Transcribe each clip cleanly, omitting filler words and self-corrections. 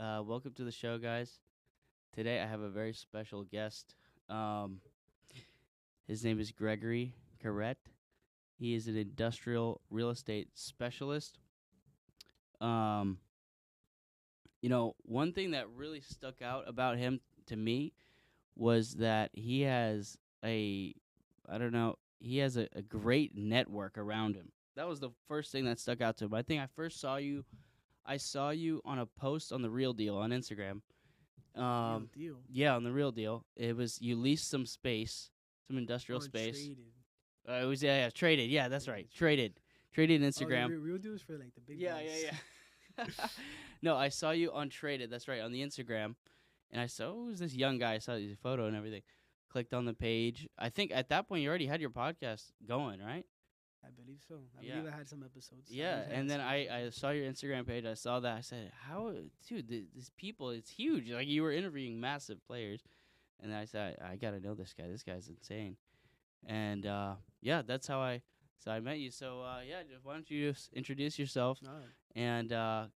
Welcome to the show, guys. Today I have a very special guest. Um, his name is Gregory Carett. He is an industrial real estate specialist. Um, one thing that really stuck out about him to me was that I don't know, he has a great network around him. That was the first thing that stuck out to him. I think I saw you on a post on the Real Deal on Instagram. Real deal. Yeah, on the Real Deal, it was you leased some space, some industrial Oh, space. traded. It was traded. Yeah, that's right, Traded. traded Oh, the Instagram. real deal is for like the big Yeah, boys. yeah. No, I saw you on Traded. That's right, on the Instagram, and I saw who's this young guy. I saw his photo and everything. Clicked on the page. I think at that point you already had your podcast going, right? I believe so. I Yeah. believe I had some episodes. Yeah, and then I saw your Instagram page. I saw that. I said, "How, dude? These people, it's huge. Like you were interviewing massive players." And I said, I gotta know this guy. This guy's insane. And yeah, that's how I met you. So yeah, why don't you just introduce yourself All right. and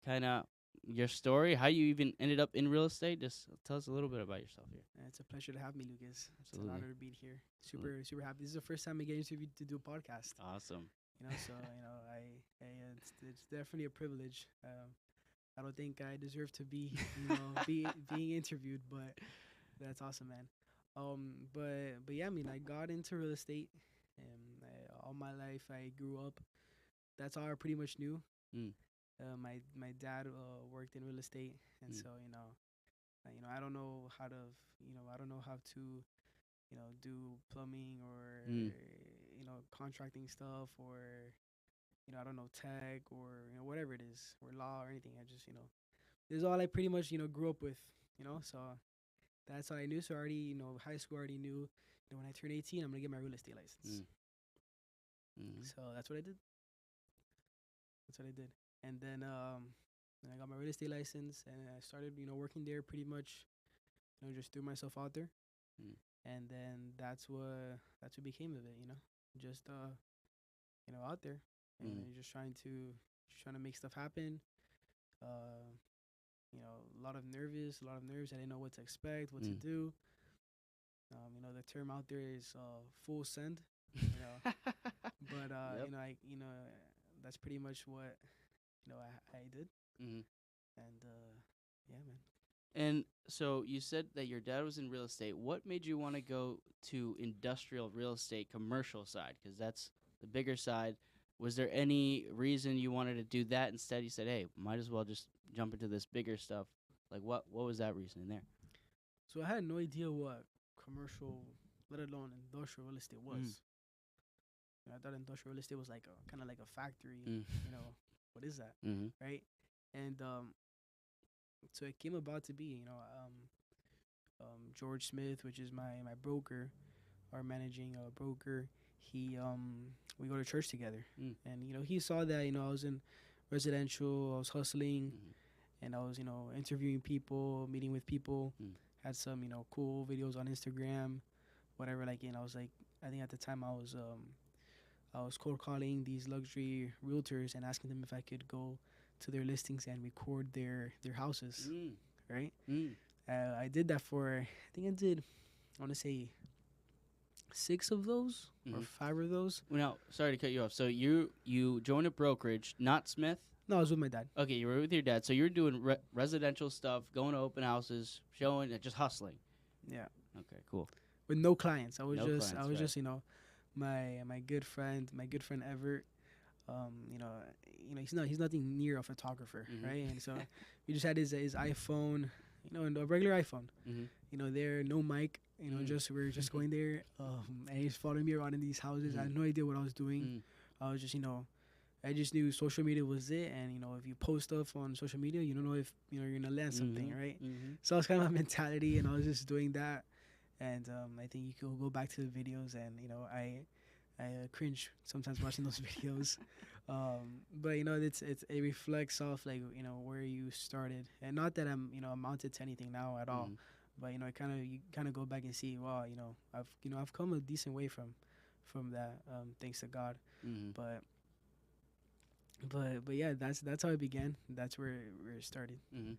kind of your story, how you even ended up in real estate. Just tell us a little bit about yourself here. It's a pleasure to have me, Lucas. It's an Absolutely. honor to be here. Super happy. This is the first time I get interviewed to do a podcast. Awesome. So it's definitely a privilege. I don't think I deserve to be being interviewed, but that's awesome, man. But yeah, I mean, I got into real estate, and all my life I grew up. That's all I pretty much knew. Mm. My dad worked in real estate, and Mm. so I don't know how to I don't know how to do plumbing or Mm. contracting stuff or I don't know tech or whatever it is or law or anything. I just this is all I pretty much grew up with. So that's all I knew. So I already high school already knew. When I turn 18, I'm gonna get my real estate license. Mm. Mm. So that's what I did. That's what I did. And then I got my real estate license and I started, working there pretty much, just threw myself out there. Mm. And then that's what became of it, just out there and just trying to make stuff happen. Uh, a lot of nerves. I didn't know what to expect, what to Mm. do. The term out there is full send. You know, but Yep. that's pretty much what I did. Mhm. And yeah, man. And so you said that your dad was in real estate. What made you want to go to industrial real estate commercial side? Because that's the bigger side. Was there any reason you wanted to do that instead? You said, "Hey, might as well just jump into this bigger stuff." Like what was that reason there? So I had no idea what commercial, let alone industrial real estate was. I thought industrial real estate was like a kind of like a factory. Mm. What is that, Mhm. right? And so it came about to be, George Smith, which is my broker, our managing broker. He we go to church together, Mm. and he saw that I was in residential, I was hustling, Mhm. and I was interviewing people, meeting with people, Mm. had some cool videos on Instagram, whatever. Like I was like I think at the time I was cold calling these luxury realtors and asking them if I could go to their listings and record their houses, Mm. right? Mm. I did that for I think I did I want to say 6 of those or Mhm. 5 of those. Well, now, sorry to cut you off. So you joined a brokerage, not Smith. No, I was with my dad. Okay, you were with your dad. So you were doing residential stuff, going to open houses, showing, just hustling. Yeah, Okay, cool. with no clients. I was No just clients, right. my good friend, Everett. He's nothing near a photographer, Mhm. right? And so we just had his iPhone, and a regular iPhone. Mhm. There no mic. Mm. Just we were just going there. And he's following me around in these houses. I had no idea what I was doing. Mm. I was just I just knew social media was it, and if you post stuff on social media, you don't know if you're gonna land something, Mhm. right? Mhm. So it's kind of a mentality, and I was just doing that, and I think you could go back to the videos, and I cringe sometimes watching those videos, but it reflects off like where you started, and not that I'm amounted to anything now at all, Mhm. but it kind of you kind of go back and see, wow, I've come a decent way from that, thanks to God, Mhm. but. But yeah, that's how it began. That's where it started. Mhm.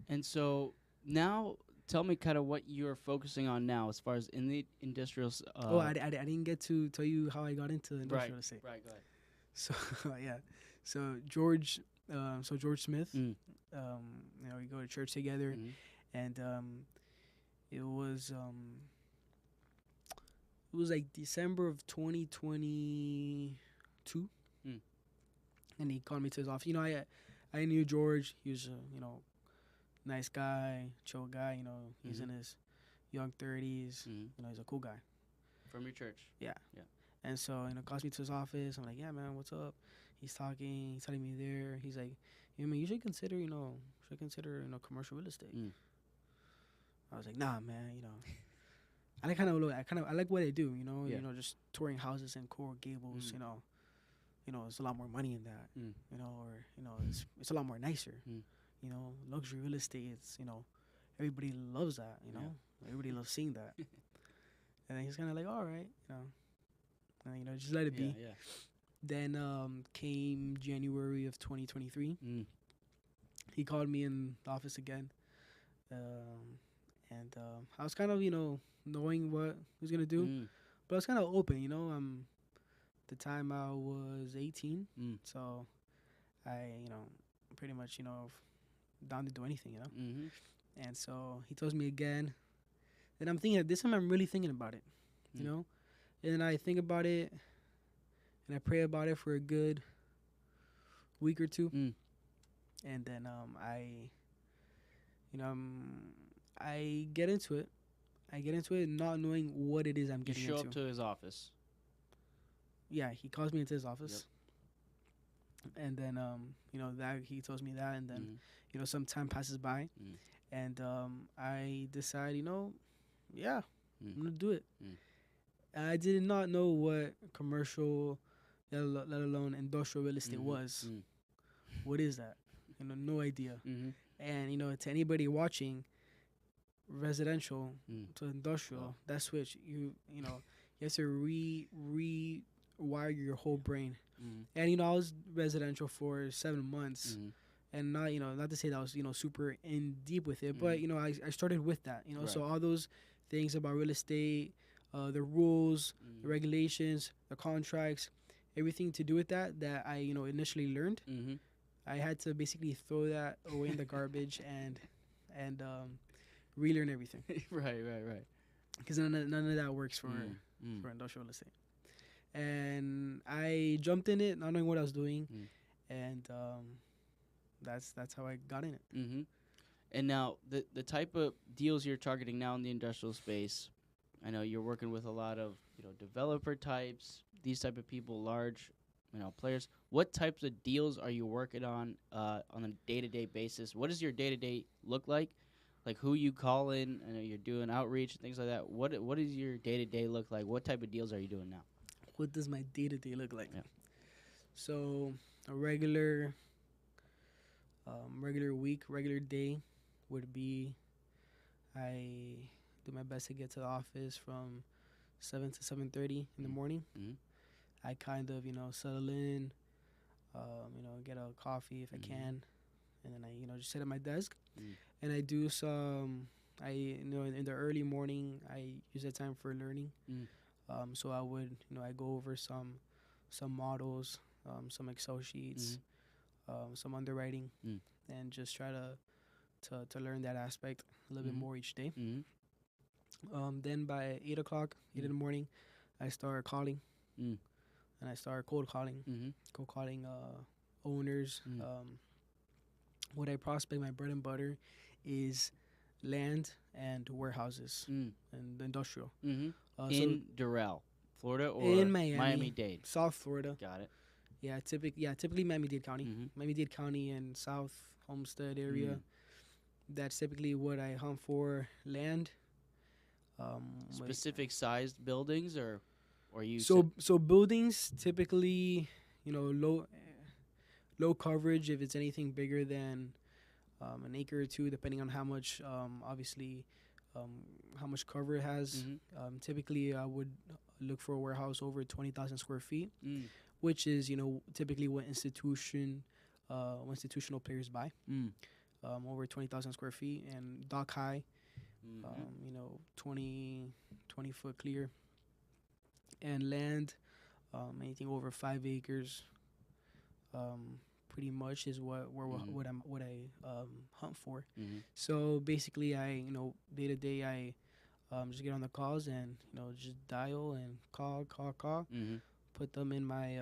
And so now, tell me kind of what you're focusing on now, as far as in the industrial. Oh, I didn't get to tell you how I got into Right. industrial estate. Right. Go ahead. So yeah, so George, George Smith, Mm. we go to church together, Mm-hmm. and it was like December of 2022, Mm. and he called me to his office. I knew George. He was nice guy, chill guy. He's in his young 30s. Mm-hmm. He's a cool guy. From your church. Yeah. Yeah. And so, calls me to his office. I'm like, yeah, man, what's up? He's talking. He's telling me there. He's like, man, you should consider, commercial real estate. Mm. I was like, nah, man, I like what I do, Yeah. just touring houses and Coral Gables, Mm. It's a lot more money in that, Mm. it's a lot more nicer, Mm. luxury real estate. It's everybody loves that, everybody loves seeing that. And then he's kind of like, all right, just let it be. Yeah. Then came January of 2023. Mm. He called me in the office again, and I was kind of knowing what he was gonna do, Mm. but I was kind of open. The time I was 18, Mm. so I pretty much down to do anything. Mm-hmm. And so he tells me again, and I'm thinking this time I'm really thinking about it, Mm. and I think about it, and I pray about it for a good week or two. Mm. And then I get into it. Not knowing what it is I'm You getting show into. up to his office. Yeah, he calls me into his office. Yep. And then that he tells me that, and then some time passes by, and I decide, yeah, I'm gonna do it. I did not know what commercial, let alone industrial real estate was. What is that? No idea. Mm-hmm. And to anybody watching, residential to industrial, Oh. that switch, you have to rewire your whole brain. And I was residential for 7 months, and not to say that I was super in deep with it, but I started with that. Right. So all those things about real estate, the rules, the regulations, the contracts, everything to do with that I initially learned. I had to basically throw that away in the garbage and relearn everything. Right. Because none of that works for industrial real estate. And I jumped in it, not knowing what I was doing, and that's how I got in it. Mm-hmm. And now the type of deals you're targeting now in the industrial space, I know you're working with a lot of developer types, these type of people, large players. What types of deals are you working on a day-to-day basis? What does your day-to-day look like? Like who you call in? I know you're doing outreach and things like that. What does your day-to-day look like? What type of deals are you doing now? What does my day-to-day look like? Yeah. So a regular week, regular day would be, I do my best to get to the office from 7 to 7:30 in the morning. I kind of settle in, get a coffee if I can, and then I just sit at my desk, and I do some. In the early morning I use that time for learning. So I would I go over some models, some Excel sheets, some underwriting, and just try to learn that aspect a little bit more each day. Then by 8 o'clock, 8 in the morning, I start calling, and I start cold calling, owners. What I prospect, my bread and butter, is land and warehouses and industrial. In Doral, Florida, or in Miami-Dade? South Florida. Got it. Yeah, typically Miami-Dade County. Miami-Dade County and South Homestead area. That's typically what I hunt for. Land. Specific sized buildings, or you? So buildings typically, low coverage. If it's anything bigger than an acre or two, depending on how much, obviously, how much cover it has. Typically, I would look for a warehouse over 20,000 square feet, which is typically what institutional players buy. over 20,000 square feet and dock high. Mm-hmm. 20 foot clear, and land, anything over 5 acres. Pretty much is Mm-hmm. what I hunt for. Mm-hmm. So basically, I day to day I just get on the calls and just dial and call, Mm-hmm. put them in my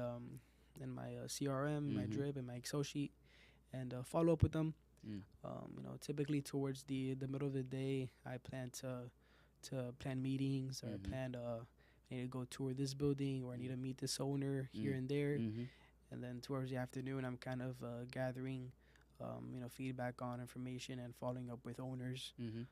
CRM, my Mm-hmm. drip, and my Excel sheet, and follow up with them. Mm. Typically towards the middle of the day, I plan to plan meetings, or Mm-hmm. I need to go tour this building, or I need to meet this owner here Mm. and there. Mm-hmm. And then towards the afternoon, I'm kind of gathering feedback on information and following up with owners. Mm-hmm.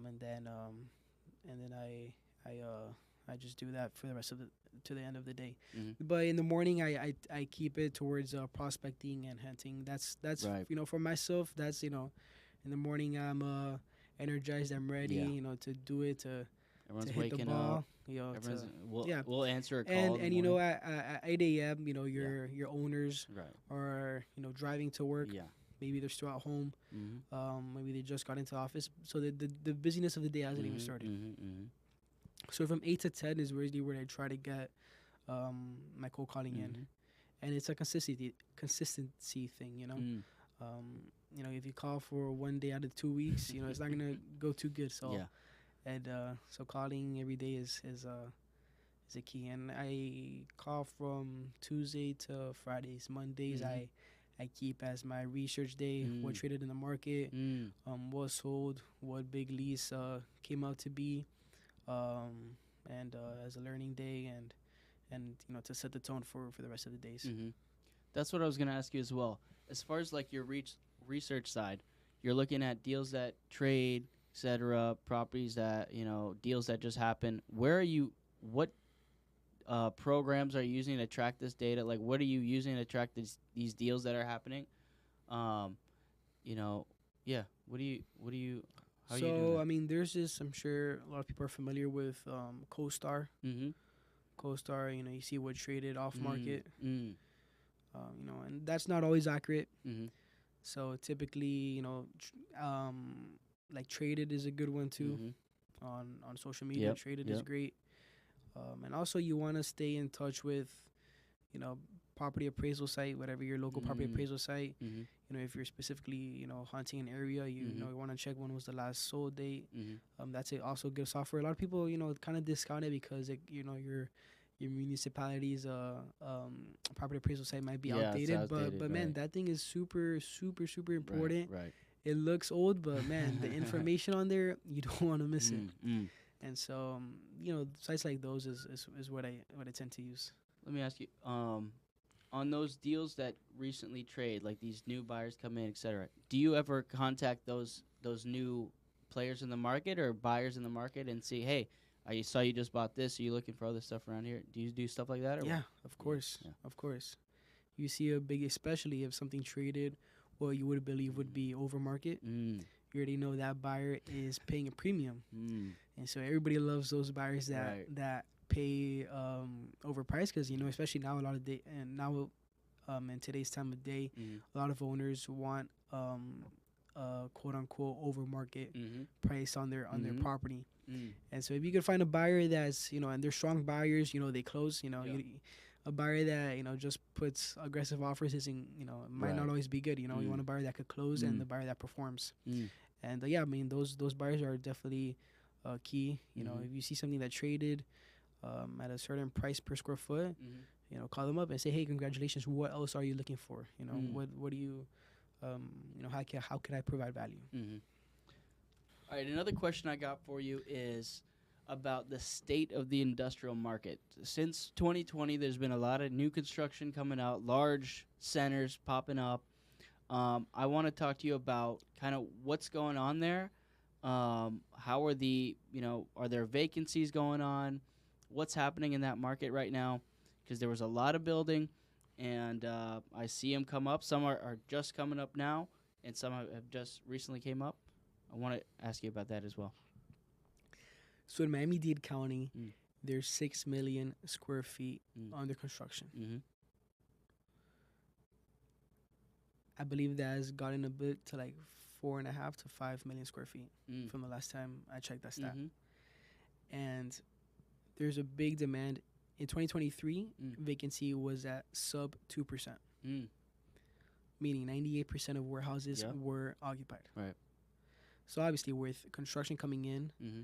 And then I just do that for the rest of the to the end of the day. Mm-hmm. But in the morning, I keep it towards prospecting and hunting. That's Right. for myself. That's in the morning, I'm energized. I'm ready. Yeah. To do it, to Everyone's hit the waking up. ball. Everyone's Yeah. we'll answer a and call in the and morning. at 8 a.m., your owners Right. are driving to work. Yeah. Maybe they're still at home. Mm-hmm. Maybe they just got into office, so the busyness of the day hasn't even started. Mm-hmm. Mm-hmm. So from 8 to 10 is really where I try to get my cold calling in, Mm-hmm. and it's a consistency thing. Mm. If you call for one day out of 2 weeks, it's not gonna go too good. So Yeah. and so calling every day is a key. And I call from Tuesday to Fridays. Mondays, Mhm. I keep as my research day. What Mm. traded in the market, Mm. what sold, what big lease came out to be, and as a learning day, and to set the tone for the rest of the days. Mm-hmm. That's what I was gonna ask you as well. As far as like your research side, you're looking at deals that trade, etc., properties that deals that just happen. Where are you? What programs are you using to track this data? Like, what are you using to track these deals that are happening? Um, you know, yeah. What do you? How are you doing So that? I mean, there's this. I'm sure a lot of people are familiar with CoStar. Mm-hmm. CoStar, you see what traded off market, Mm. and that's not always accurate. Mm-hmm. So typically, like Traded is a good one too Mm-hmm. on social media. Yep. Traded is Yep. great, and also you want to stay in touch with, you know, property appraisal site, whatever your local property Mm. appraisal site. Mm-hmm. If you're specifically hunting an area, Mhm. you want to check when was the last sold date. Mm-hmm. That's it. Also good software. A lot of people kind of discount it because your municipality's property appraisal site might be Yeah, it's outdated, outdated, but man, right. that thing is super super super important. Right. It looks old, but man, the information on there, you don't want to miss it. Mm. And so sites like those is what I tend to use. Let me ask you, on those deals that recently trade, like these new buyers come in, etc. Do you ever contact those new players in the market or buyers in the market and see, hey, I saw you just bought this. Are you looking for other stuff around here? Do you do stuff like that or Yeah, what? of course, Yeah. of course. You see a big, especially if something traded, what you would believe would be over market. Mm. You already know that buyer is paying a premium, Mm. and so everybody loves those buyers Right. that pay overpriced, because especially now, a lot of day and now in today's time of day, Mm-hmm. a lot of owners want quote unquote over market Mm-hmm. price on their Mhm. property. Mm. And so if you could find a buyer that's and they're strong buyers, they close. Yeah. A buyer that just puts aggressive offers isn't it might not Right. always be good. You Mm. want a buyer that could close, Mm. and the buyer that performs. Mm. And yeah, I mean those buyers are definitely key. Mhm. If you see something that traded at a certain price per square foot, Mm-hmm. call them up and say, hey, congratulations. What else are you looking for? Mm. What do you how can I provide value? Mm-hmm. All right, another question I got for you is about the state of the industrial market. Since 2020, there's been a lot of new construction coming out, large centers popping up. I want to talk to you about kind of what's going on there. How are are there vacancies going on? What's happening in that market right now? Because there was a lot of building, and I see them come up. Some are just coming up now, and some have just recently came up. I want to ask you about that as well. So in Miami-Dade County, Mm. there's 6 million square feet Mm. under construction. Mm-hmm. I believe that has gotten a bit to like 4.5 to 5 million square feet Mm. from the last time I checked that stat. Mm-hmm. And there's a big demand. In 2023, Mm. vacancy was at sub 2%, Mm. meaning 98% of warehouses Yeah. were occupied. Right. So obviously, with construction coming in, Mm-hmm.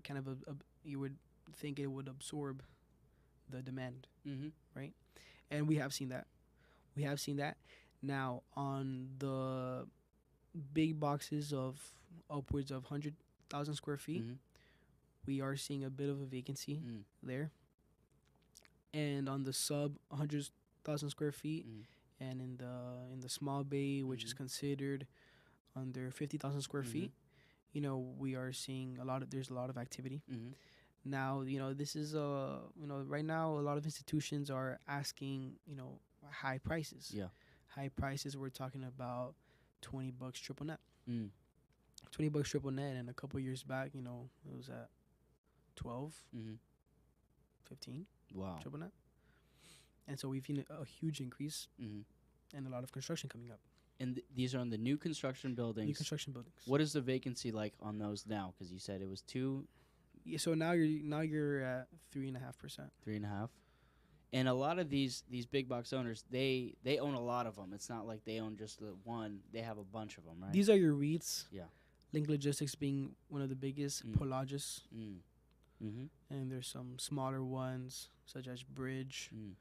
kind of you would think it would absorb the demand, Mm-hmm. right? And we have seen that. We have seen that. Now on the big boxes of upwards of 100,000 square feet, Mm-hmm. we are seeing a bit of a vacancy Mm. there. And on the sub 100,000 square feet, Mm. and in the small bay, which is Mhm. considered under 50,000 square Mhm. feet, we are seeing there's a lot of activity. Mm-hmm. Now, this is right now a lot of institutions are asking, high prices. Yeah. High prices, we're talking about $20 triple net. Mm. $20 triple net, and a couple years back, it was at 12, Mm-hmm. 15 Wow. triple net. And so we've seen a huge increase Mm-hmm. and a lot of construction coming up. And these are on the new construction buildings. New construction buildings. What is the vacancy like on those now? Because you said it was 2, Yeah, so now you're at 3.5%. 3.5. And a lot of these big box owners, they own a lot of them. It's not like they own just the one. They have a bunch of them, right? These are your REITs. Yeah. Link Logistics being one of the biggest, Mm. Prologis, Mm. Mm-hmm. and there's some smaller ones such as Bridge. Mm.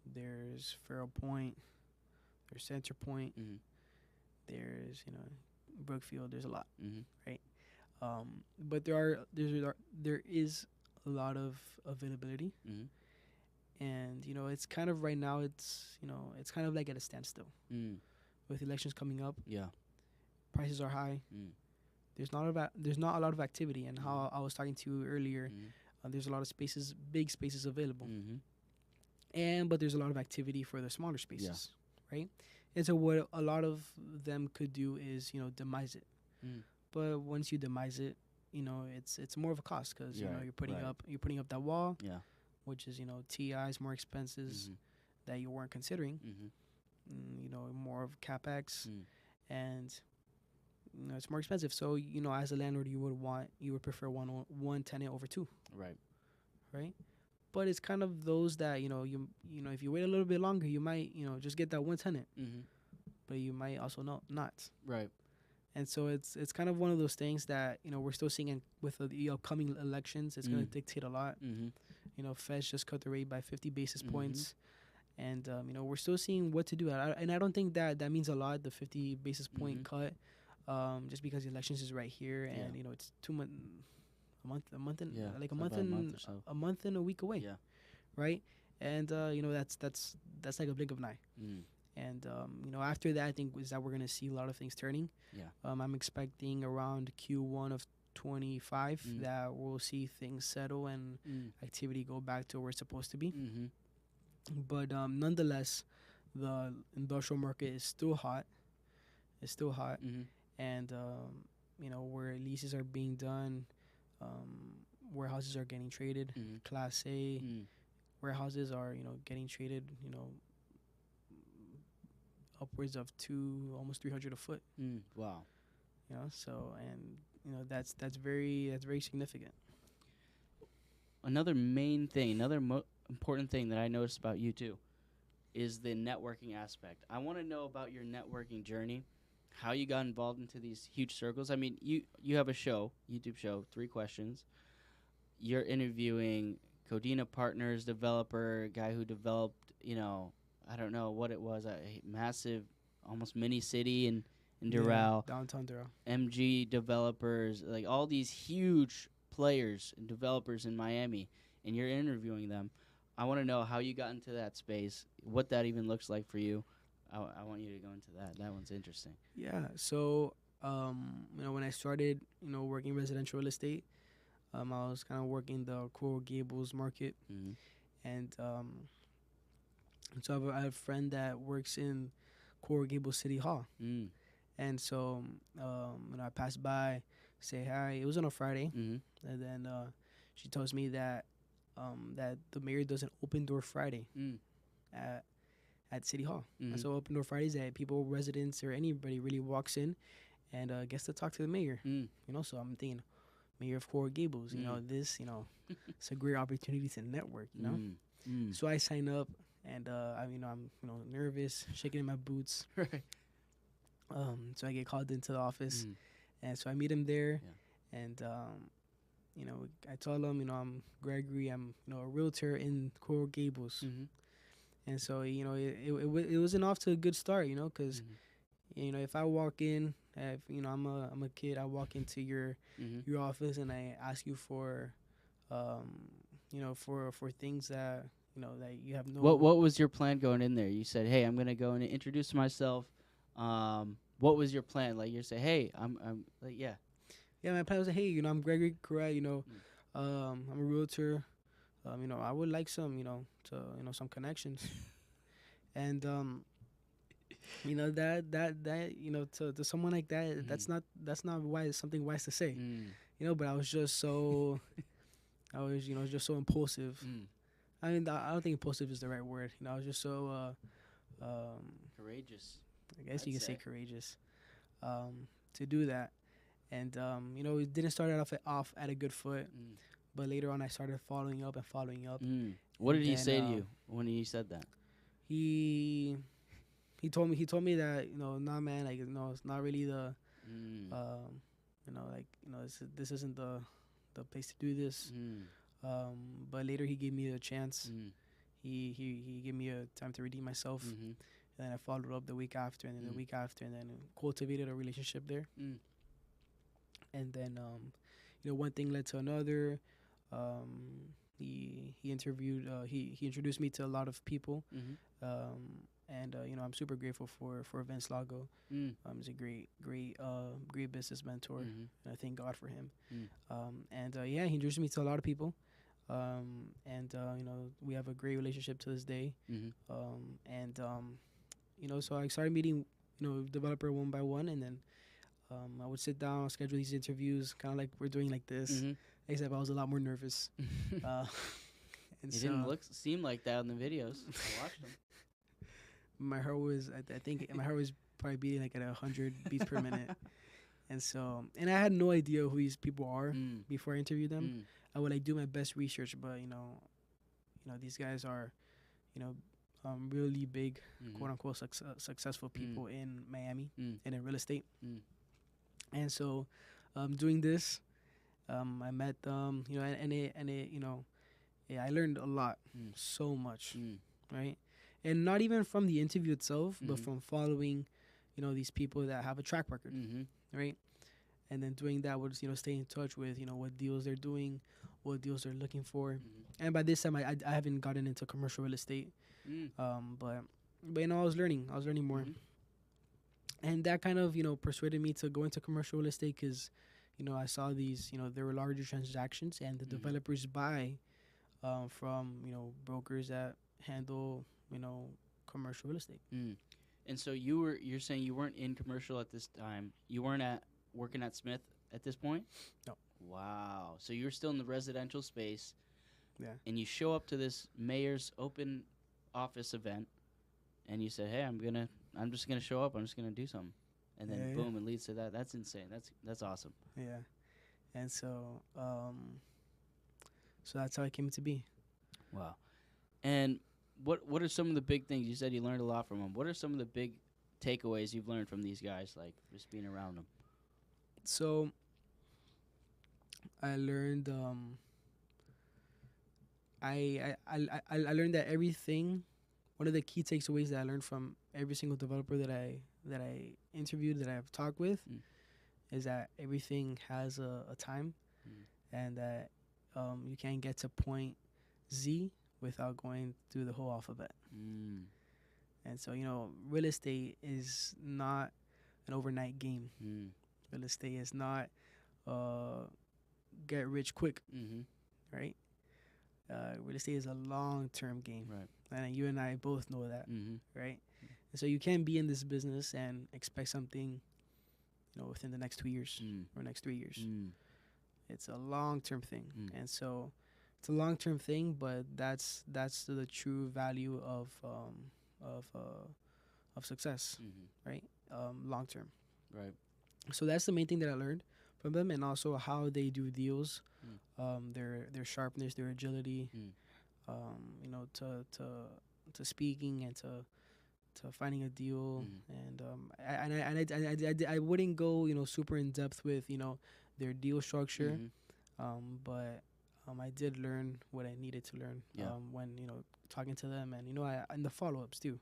There's Farrell Point. There's Center Point. Mm-hmm. There's Brookfield. There's a lot. Mm-hmm. But there is a lot of availability, Mm-hmm. and it's kind of right now it's kind of like at a standstill Mm. with elections coming up. Yeah. Prices are high. Mm. There's not a lot of activity, and how I was talking to you earlier, Mm-hmm. there's a lot of big spaces available, Mm-hmm. but there's a lot of activity for the smaller spaces, right? And so what a lot of them could do is demise it. Mm. But once you demise it, it's more of a cost because Yeah, you're putting right. up that wall, Yeah. which is TIs, more expenses Mm-hmm. that you weren't considering. Mm-hmm. More of capex, Mm. and it's more expensive. So as a landlord, you would prefer one tenant over two, Right. right? But it's kind of those that if you wait a little bit longer, you might just get that one tenant, Mm-hmm. but you might also not. Right. And so it's kind of one of those things that we're still seeing with the upcoming elections. It's going to dictate a lot. Mm-hmm. Feds just cut the rate by 50 basis Mhm. points, and we're still seeing what to do. And I don't think that means a lot. The 50 basis point Mhm. cut, just because the elections is right here, Yeah. and it's a month and Yeah, like a it's month about a month and or so. a month and a week away, Yeah. right? And that's like a blink of an eye. Mm. And after that, I think is that we're gonna see a lot of things turning. Yeah. I'm expecting around Q1 of 25 Mm. that we'll see things settle and Mm. activity go back to where it's supposed to be. Mm-hmm. But nonetheless, the industrial market is still hot. It's still hot, Mm-hmm. and where leases are being done, warehouses are getting traded. Mm-hmm. Class A Mm. warehouses are getting traded. Upwards of almost 300 a foot. Mm. Wow. So and that's very significant. Another main thing, another important thing that I noticed about you too, is the networking aspect. I want to know about your networking journey, how you got involved into these huge circles. I mean, you have a YouTube show, 3 Questions. You're interviewing Codina Partners developer, guy who developed, I don't know what it was, a massive, almost mini city in Doral. Yeah, downtown Doral. MG developers, like all these huge players and developers in Miami, and you're interviewing them. I want to know how you got into that space, what that even looks like for you. I want you to go into that. That one's interesting. Yeah. So when I started working residential real estate, I was kind of working the Coral Gables market, Mm-hmm. and so I have a friend that works in Coral Gables City Hall. Mm. And so, I passed by, say hi. It was on a Friday, Mm-hmm. and then she tells me that that the mayor does an open door Friday Mm. at at City Hall. And Mhm. so open door Fridays that people, residents, or anybody really walks in and gets to talk to the mayor. Mm. You know, so I'm thinking, Mayor of Coral Gables. You know, Mm. this. You know, it's a great opportunity to network. You know, Mm. Mm. so I sign up, and I'm nervous, shaking in my boots. Right. So I get called into the office, Mm. and so I meet him there, Yeah. and I told him, I'm Gregory, I'm a realtor in Coral Gables, Mhm. and so it wasn't off to a good start, because Mhm. if I walk in, if I'm a kid, I walk into your Mhm. your office and I ask you for, for things that that you have no. What was your plan going in there? You said, "Hey, I'm gonna go and introduce myself." What was your plan? Like you say, "Hey, I'm like yeah." Yeah, my plan was like, hey, I'm Gregory Carett, Mm. I'm a realtor. I would like some, to some connections, and to someone like that, Mhm. that's not wise, something wise to say, Mm. But I was just so impulsive. Mm. I mean, I don't think impulsive is the right word. I was just so Courageous, I guess I'd you can say say. courageous, to do that, and it didn't start off at a good foot. Mm. But later on, I started following up, Mm. What and did he then say to you when he said that? he he told me that nah, man, like it's not really the Mm. like this isn't the place to do this. Mm. But later he gave me a chance. Mm. He gave me a time to redeem myself, Mhm. and then I followed up the week after, and then the Mm. week after, and then cultivated a relationship there, Mm. and then one thing led to another. He interviewed he introduced me to a lot of people, Mhm. and I'm super grateful for Vince Lago. Mm. He's a great business mentor, Mhm. and I thank God for him. Mm. And yeah, he introduced me to a lot of people, and we have a great relationship to this day. Mhm. And so I started meeting developer one by one, and then I would sit down, schedule these interviews, kind of like we're doing like this, Mhm. except I was a lot more nervous. Uh, and It didn't so seem like that in the videos. I watched them. my heart was, I think my heart was probably beating like at 100 beats per minute. And so, and I had no idea who these people are Mm. before I interviewed them. Mm. I would like do my best research, but these guys are, you know, really big, Mhm. quote unquote, successful Mm. people in Miami Mm. and in real estate. Mm. And so, doing this, I met them, yeah, I learned a lot, Mm. so much, Mm. right? And not even from the interview itself, but Mhm. from following, these people that have a track record, Mhm. right? And then doing that would stay in touch with what deals they're doing, what deals they're looking for. Mhm. And by this time, I haven't gotten into commercial real estate, Mm. but I was learning more, Mhm. and that kind of persuaded me to go into commercial real estate because I saw these there were larger transactions, and the Mhm. developers buy from brokers that handle commercial real estate. Mm. And so you're saying you weren't in commercial at this time. You weren't at working at Smith at this point? No. Wow. So you're still in the residential space Yeah. and you show up to this mayor's open office event and you say, "Hey, I'm just going to show up. I'm just going to do something." And then Yeah. boom, it leads to that. That's insane. That's awesome. Yeah. And so that's how it came to be. Wow. And what are some of the big things you said you learned a lot from them? What are some of the big takeaways you've learned from these guys, like just being around them? So I learned I learned that everything. One of the key takeaways that I learned from every single developer that I interviewed, that I've talked with, Mm. is that everything has a time, Mm. and that you can't get to point Z without going through the whole alphabet. Mm. And so real estate is not an overnight game. Mm. Real estate is not uh, get rich quick, Mm-hmm. right? Real estate is a long-term game, Right. and you and I both know that, Mm-hmm. right? And so you can't be in this business and expect something, within the next 2 years Mm. or next 3 years. Mm. It's a long-term thing, Mm. and so it's a long-term thing. But that's the true value of success, right? Long term. Right. So that's the main thing that I learned from them, and also how they do deals, Mm. their sharpness, their agility, Mm. you know, to speaking and to finding a deal, Mm. and I wouldn't go, you know, super in depth with, you know, their deal structure, Mm-hmm. but I did learn what I needed to learn, Yeah. when, you know, talking to them, and, you know, and the follow ups too.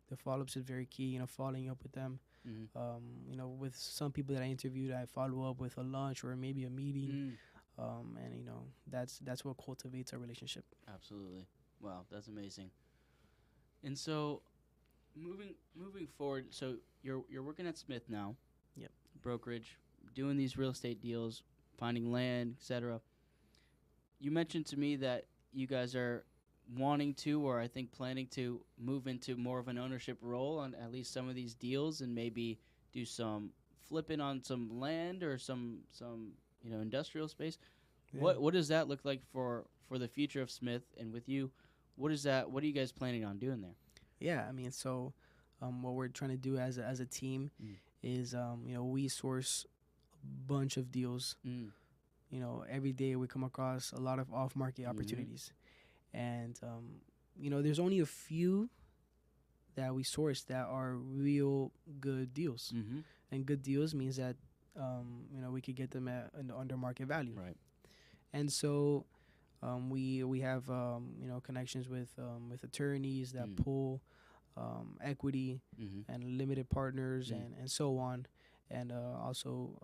The follow ups is very key. You know, following up with them. Mm-hmm. You know, with some people that I interviewed, I follow up with a lunch or maybe a meeting, Mm. and, you know, that's what cultivates a relationship. Absolutely. Wow, that's amazing. And so, moving forward, so you're working at Smith now. Yep. Brokerage, doing these real estate deals, finding land, etc. You mentioned to me that you guys are wanting to, or I think planning to, move into more of an ownership role on at least some of these deals, and maybe do some flipping on some land or some industrial space. Yeah. What does that look like for the future of Smith and with you? What is that? What are you guys planning on doing there? Yeah, I mean, so, what we're trying to do as a team Mm. is, you know, we source a bunch of deals. Mm. You know, every day we come across a lot of off market opportunities, and, you know, there's only a few that we source that are real good deals, Mm-hmm. and good deals means that, you know, we could get them at an under market value, Right. and so, we have, you know, connections with attorneys that Mm. pull, equity Mm-hmm. and limited partners, Mm. and so on, and, also,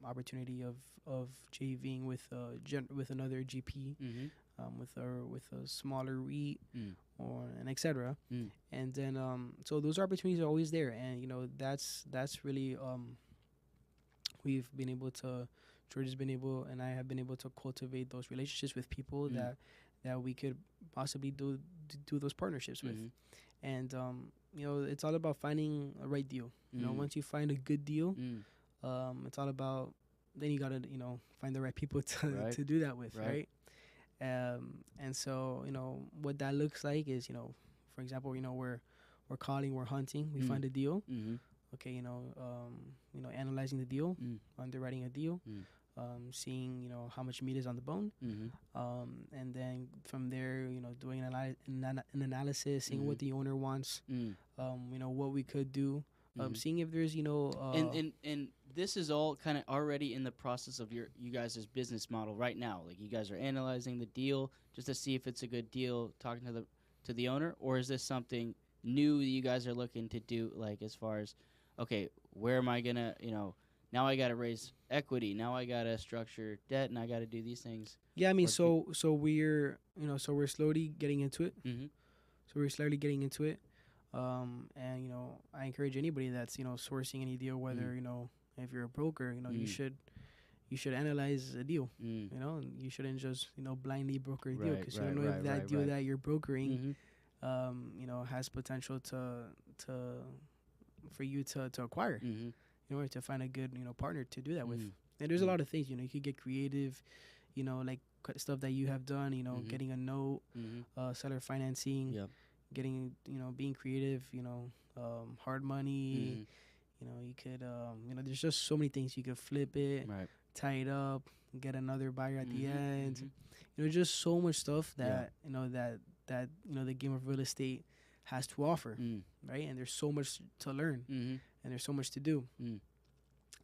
opportunity of JVing with another GP, Mm-hmm. with a smaller REIT, Mm. or and etc. Mm. And then, so those opportunities are always there, and, you know, that's really, we've been able to George has been able, and I have been able to cultivate those relationships with people Mm. that we could possibly do those partnerships with. Mm-hmm. And, you know, it's all about finding a right deal. You know, Mm. once you find a good deal, Mm. it's all about, then you gotta, you know, find the right people to Right. to do that with, Right. right? And so, you know, what that looks like is, you know, for example, you know, we're calling, we're hunting, we Mm. find a deal. Mm-hmm. Okay, you know, analyzing the deal, Mm. underwriting a deal, Mm. seeing, you know, how much meat is on the bone, Mm-hmm. and then from there, you know, doing an analysis, seeing what the owner wants, Mm. you know, what we could do, Mhm. seeing if there's, you know, And this is all kind of already in the process of you guys' business model right now. Like, you guys are analyzing the deal just to see if it's a good deal, talking to the owner, or is this something new that you guys are looking to do? Like, as far as, okay, where am I gonna, now I gotta raise equity, now I gotta structure debt, and I gotta do these things. yeah, I mean, Or do so we're, you know, so we're slowly getting into it. Mm-hmm. So we're slowly getting into it. And, you know, I encourage anybody that's, you know, sourcing any deal, whether, you know, if you're a broker, you know, you should analyze a deal. Mm. You know, and you shouldn't just, you know, blindly broker a deal, Right, because you right, don't know if right, that right, deal right. that you're brokering, Mm-hmm. you know, has potential to for you to acquire. Mm-hmm. You know, or to find a good, you know, partner to do that with. Mm. And there's a Mm. lot of things, you know, you could get creative, you know, like stuff that you have done, you know, Mhm. getting a note, Mm-hmm. seller financing, Yep. getting, you know, being creative, you know, hard money, Mm-hmm. you know, you could, you know, there's just so many things. You could flip it, Right. tie it up, get another buyer at the Mhm, end. mhm. You know, just so much stuff Yeah. that, you know, that you know, the game of real estate has to offer, Mm. right? And there's so much to learn, Mm-hmm. and there's so much to do. Mm.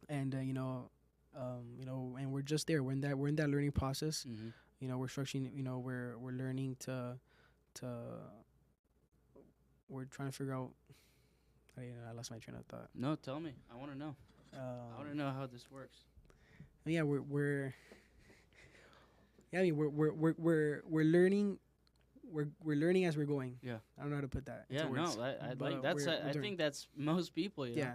And, you know, and we're just there. We're in that learning process. Mm-hmm. You know, we're structuring. You know, we're learning to we're trying to figure out. I lost my train of thought. No, tell me. I want to know. I want to know how this works. Yeah, we're yeah, I mean, we're learning. We're learning as we're going. Yeah. I don't know how to put that Yeah, into words. no, I but, like that's. we're I doing- think that's most people. You know? Yeah,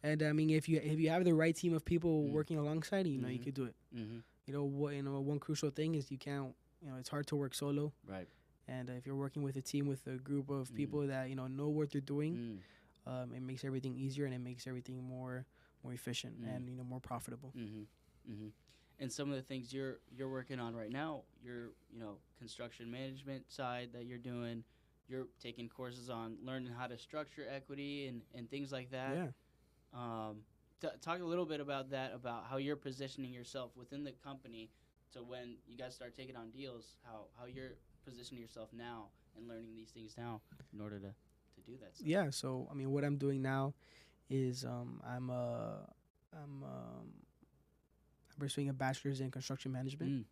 and I mean, if you have the right team of people Mm. working alongside you, you know, you Mhm. could do it. Mm-hmm. You know what? You know, one crucial thing is you can't. You know, it's hard to work solo. Right. And if you're working with a team, with a group of Mm. people that, you know what they're doing, Mm. it makes everything easier, and it makes everything more efficient, Mm. and, you know, more profitable. Mm-hmm. Mm-hmm. And some of the things you're working on right now, your construction management side that you're doing, you're taking courses on learning how to structure equity and things like that. Yeah. Talk a little bit about that, about how you're positioning yourself within the company to when you guys start taking on deals, how you're positioning yourself now and learning these things now in order to do that stuff. Yeah. So I mean, what I'm doing now is I'm pursuing a bachelor's in construction management Mm.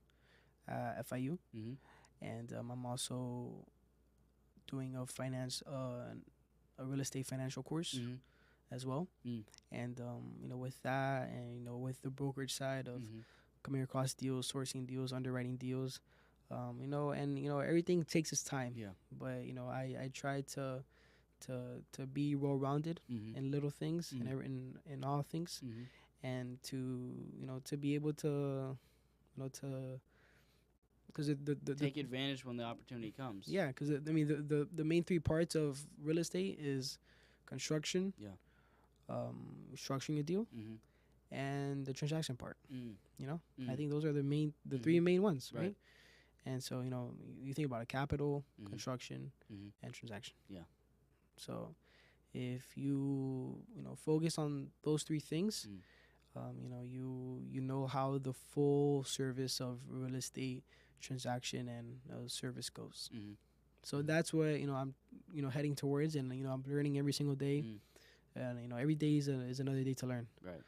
at FIU, Mm-hmm. and I'm also doing a real estate financial course Mm-hmm. as well. Mm. And with that, and with the brokerage side of Mm-hmm. coming across deals, sourcing deals, underwriting deals, and everything takes its time. Yeah. But I try to be well rounded Mm-hmm. in little things and Mm. in all things, Mm-hmm. and to be able to to because the Take advantage when the opportunity comes. yeah, because I mean the main three parts of real estate is construction, Yeah. structuring a deal, Mm-hmm. and the transaction part. Mm. I Mm. think those are the Mhm. three main ones, right? Right. And so you think about a capital, Mhm. construction, Mm-hmm. and transaction. Yeah. So if you focus on those three things, Mm. you know how the full service of real estate transaction and service goes. Mm-hmm. So Mhm. that's what I'm heading towards, and I'm learning every single day, Mm. and every day is another day to learn. Right.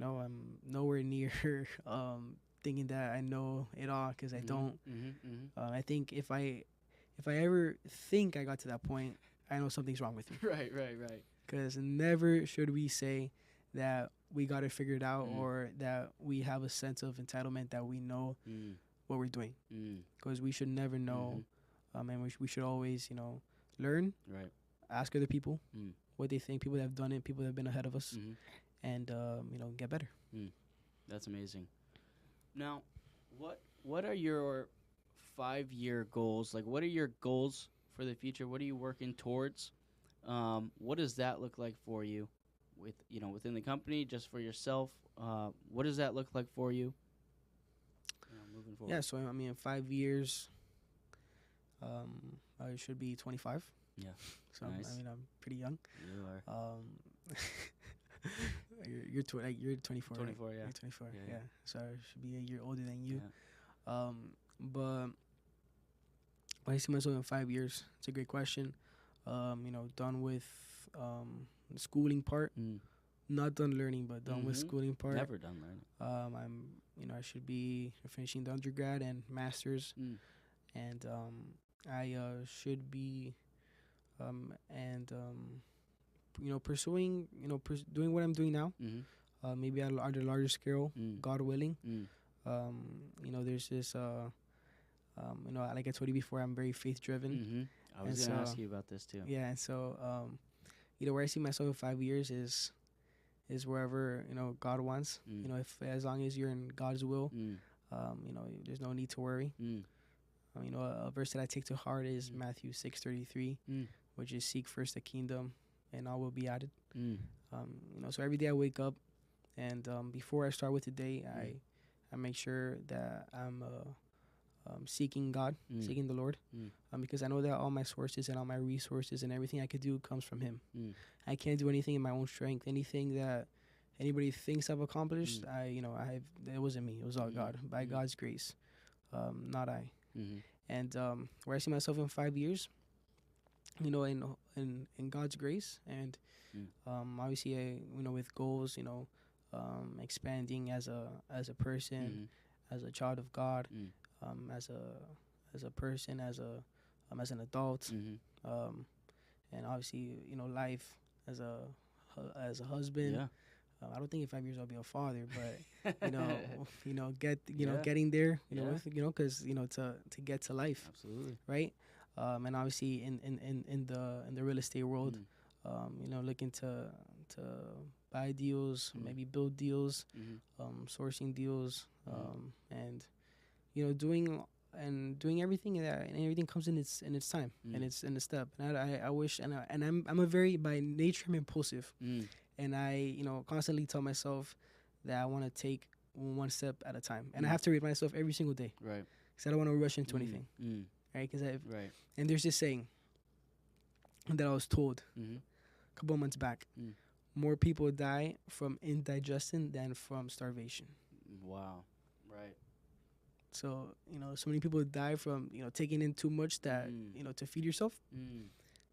I'm nowhere near thinking that I know it all, because I don't. Mm-hmm. Mm-hmm. I think if I ever think I got to that point, I know something's wrong with me. Right. Right. Right. Because never should we say that we got it figured out, Mm. or that we have a sense of entitlement that we know Mm. what we're doing. Mm. Because we should never know, and we should always learn, Right. ask other people Mm. what they think, people that have done it, people that have been ahead of us, Mm-hmm. and get better. That's amazing. Now, what are your 5-year goals? Like, what are your goals for the future? What are you working towards? What does that look like for you, within the company, just for yourself? What does that look like for you? Moving forward. Yeah, so I mean, in 5 years, I should be 25. Yeah. So Nice. I mean, I'm pretty young. You are. You're 24. 24. Right? Yeah. You're 24. Yeah, Yeah, yeah. so I should be a year older than you. Yeah. But I see myself in 5 years. It's a great question. Done with the schooling part. Mm. Not done learning, but done with Mhm. schooling part. Never done learning. I should be finishing the undergrad and masters, Mm. and I should be pursuing doing what I'm doing now. Mm-hmm. Maybe at a larger scale, Mm. God willing. Mm. There's this like I told you before, I'm very faith driven. Mm-hmm. I was And gonna so- ask you about this too. Yeah, and so where I see myself in 5 years is wherever God wants. Mm. If as long as you're in God's will, Mm. there's no need to worry. Mm. A verse that I take to heart is Mm. Matthew 6:33, Mm. which is seek first the kingdom, and all will be added. Mm. So every day I wake up, and before I start with the day, Mm. I make sure that I'm seeking God, Mm. seeking the Lord, Mm. because I know that all my sources and all my resources and everything I could do comes from Him. Mm. I can't do anything in my own strength. Anything that anybody thinks I've accomplished, it wasn't me. It was all Mhm. God, by Mhm. God's grace, not I. Mm-hmm. And where I see myself in 5 years, in God's grace, and Mm. obviously, with goals, expanding as a person, Mm-hmm. as a child of God, Mm. as a person, as an adult, Mm-hmm. and obviously, life as a husband. Yeah. I don't think in 5 years I'll be a father, but Yeah. getting there, Yeah. because to get to life, Absolutely. right? And obviously in the real estate world, Mm. looking to buy deals, Mm. maybe build deals, Mm-hmm. sourcing deals, Mhm. and doing everything and everything comes in its time, and Mm. it's in a step. And I wish, and I'm a very, by nature, I'm impulsive, Mm. and I constantly tell myself that I want to take one step at a time, and I Mm. have to read myself every single day, Right. because I don't want to rush into Mm. anything, Mm. right? Right. And there's this saying, that I was told Mm-hmm. a couple of months back. Mm. More people die from indigestion than from starvation. Wow. Right. So, so many people die from, taking in too much that, Mm. to feed yourself Mm.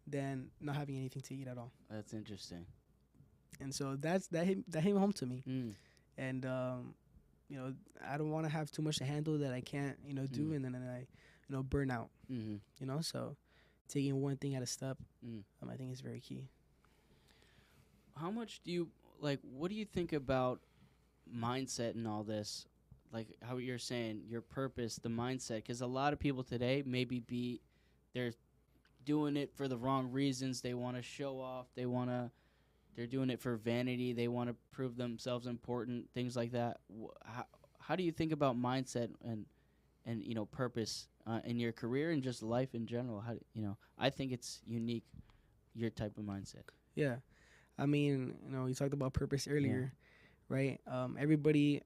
than not having anything to eat at all. That's interesting. And so that hit home to me. Mm. And, I don't want to have too much to handle that I can't, do. Mm. And then I, burn out, Mm-hmm. So taking one thing at a step, Mm. I think is very key. How much do you like? What do you think about mindset and all this? Like how you're saying your purpose, the mindset, because a lot of people today they're doing it for the wrong reasons. They want to show off. They're doing it for vanity. They want to prove themselves important. Things like that. How do you think about mindset and purpose in your career and just life in general? I think it's unique, your type of mindset. Yeah. I mean, you talked about purpose earlier, right? Everybody,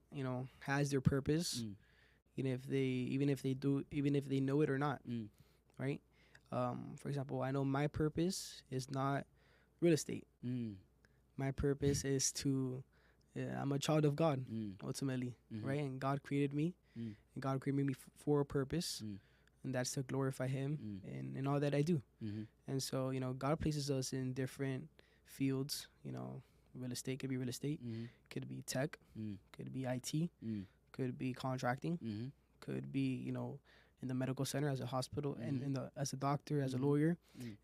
has their purpose, Mm. even if they know it or not, Mm. right? For example, I know my purpose is not real estate. Mm. My purpose is I'm a child of God, Mm. ultimately, Mhm. right? And God created me, Mm. and God created me for a purpose, Mm. and that's to glorify Him Mm. in all that I do. Mm-hmm. And so, God places us in different fields. Real estate could be real estate, Mm-hmm. could be tech, Mm. could be IT, Mm. could be contracting, Mm-hmm. could be, in the medical center as a hospital, and Mhm. as a doctor, as a Mhm. lawyer, Mm.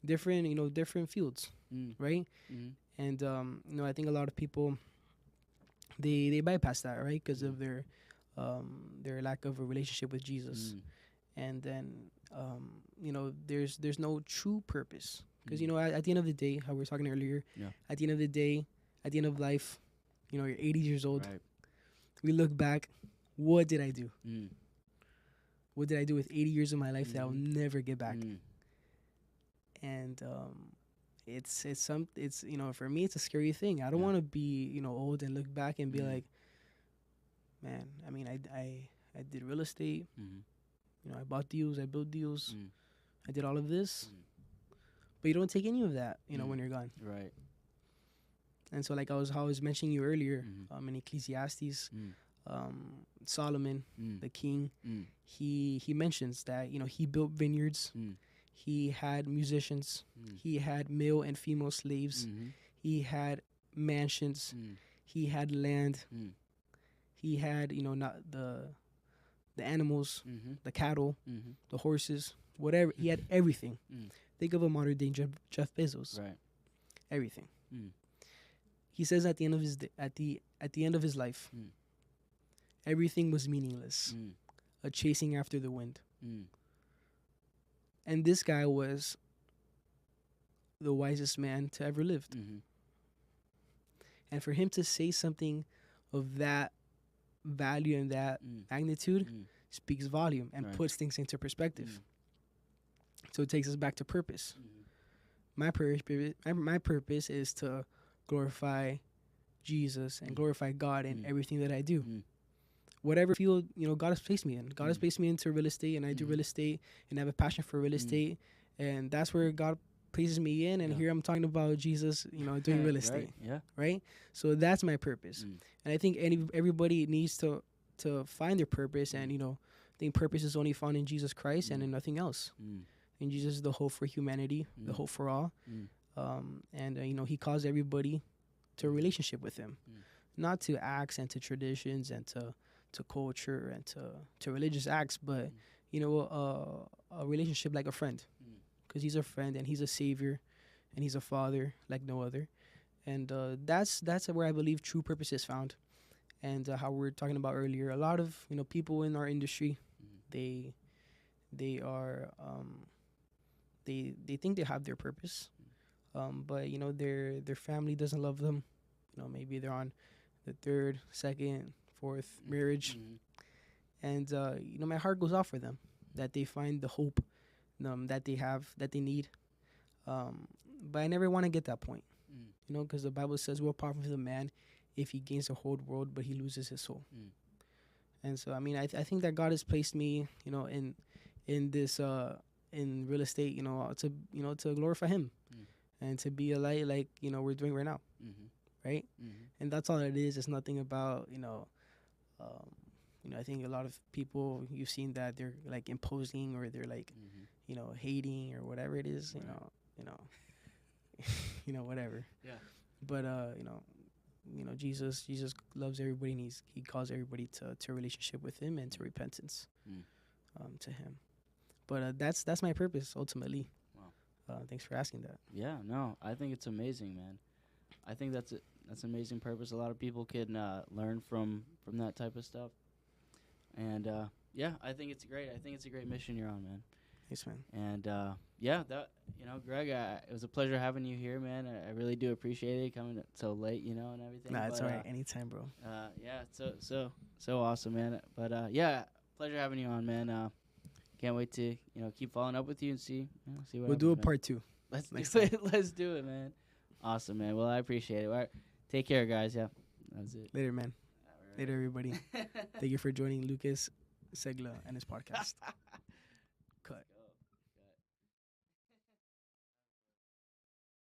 different fields, Mm. right? Mm-hmm. And I think a lot of people they bypass that, right, because of their lack of a relationship with Jesus. Mm. And then there's no true purpose, because Mm. at the end of the day, how we were talking earlier, Yeah. at the end of the day, at the end of life, you're 80 years old. Right. We look back, what did I do? Mm. What did I do with 80 years of my life that I'll Mhm. never get back? Mm. And for me, it's a scary thing. I don't Yeah. want to be old and look back and be Mm. like, man, I mean, I did real estate. Mm-hmm. I bought deals, I built deals, Mm. I did all of this, Mm. but you don't take any of that, Mm. when you're gone. Right. And so, like how I was mentioning you earlier, Mhm. in Ecclesiastes, Mm. Solomon, Mm. the king, Mm. he mentions that he built vineyards, Mm. he had musicians, Mm. he had male and female slaves, Mm-hmm. he had mansions, Mm. he had land, Mm. he had not the animals, Mm-hmm. the cattle, Mm-hmm. the horses, whatever. He had everything. Mm. Think of a modern day Jeff Bezos. Right. Everything. Mm. He says at the end of at the end of his life, Mm. everything was meaningless, Mm. a chasing after the wind. Mm. And this guy was the wisest man to ever lived. Mm-hmm. And for him to say something of that value and that Mm. magnitude Mm. speaks volume and Right. puts things into perspective. Mm. So it takes us back to purpose. Mm-hmm. My purpose is to glorify Jesus and Mm. glorify God in Mm. everything that I do. Mm. Whatever field God has placed me in. God has Mm. placed me into real estate, and I do Mhm. real estate, and I have a passion for real Mm. estate, and that's where God places me in. And Yeah. here I'm talking about Jesus, doing real estate, Right. Yeah. right? So that's my purpose, Mm. and I think everybody needs to find their purpose, Mm. and I think purpose is only found in Jesus Christ and Mm. in nothing else. Mm. And Jesus is the hope for humanity, the Mm. hope for all. Mm. And He calls everybody to a relationship with Him, Mm. not to acts and to traditions and to culture and to religious acts, but a relationship like a friend, Mm. because He's a friend and He's a savior and He's a father like no other. And that's where I believe true purpose is found. And how we were talking about earlier, a lot of people in our industry, Mm. they are they think they have their purpose, but their family doesn't love them. Maybe they're on the third, second, fourth marriage, Mhm. and my heart goes out for them, that they find the hope that they have, that they need. But I never want to get that point, Mm. because the Bible says, "What profit the man if he gains the whole world but he loses his soul?" Mm. And so, I mean, I think that God has placed me, in this in real estate, to glorify Him. Mm. and to be a light like we're doing right now, Mhm. right? Mhm. And that's all it is. It's nothing about um, I think a lot of people you've seen that they're like imposing or they're like Mhm. hating or whatever it is, Right. you know, whatever. Yeah. But Jesus loves everybody, and he calls everybody to a relationship with him and to repentance, Mm. to him. But that's my purpose ultimately. Wow. Thanks for asking that. Yeah. No, I think it's amazing, man. I think that's amazing purpose. A lot of people can learn from that type of stuff. And yeah, I think it's great. I think it's a great mission you're on, man. Thanks, man. And yeah, that Greg, it was a pleasure having you here, man. I really do appreciate it coming so late, and everything. Nah, it's But, alright. Anytime, bro. yeah, so awesome, man. But yeah, pleasure having you on, man. Can't wait to keep following up with you and see what We'll do a happens, man. part 2 Let's next do time. it. Let's do it, man. Awesome, man. Well, I appreciate it. All right, take care, guys. Yeah, that's it. Later, man. All Later, everybody. Thank you for joining Lucas Segla and his podcast.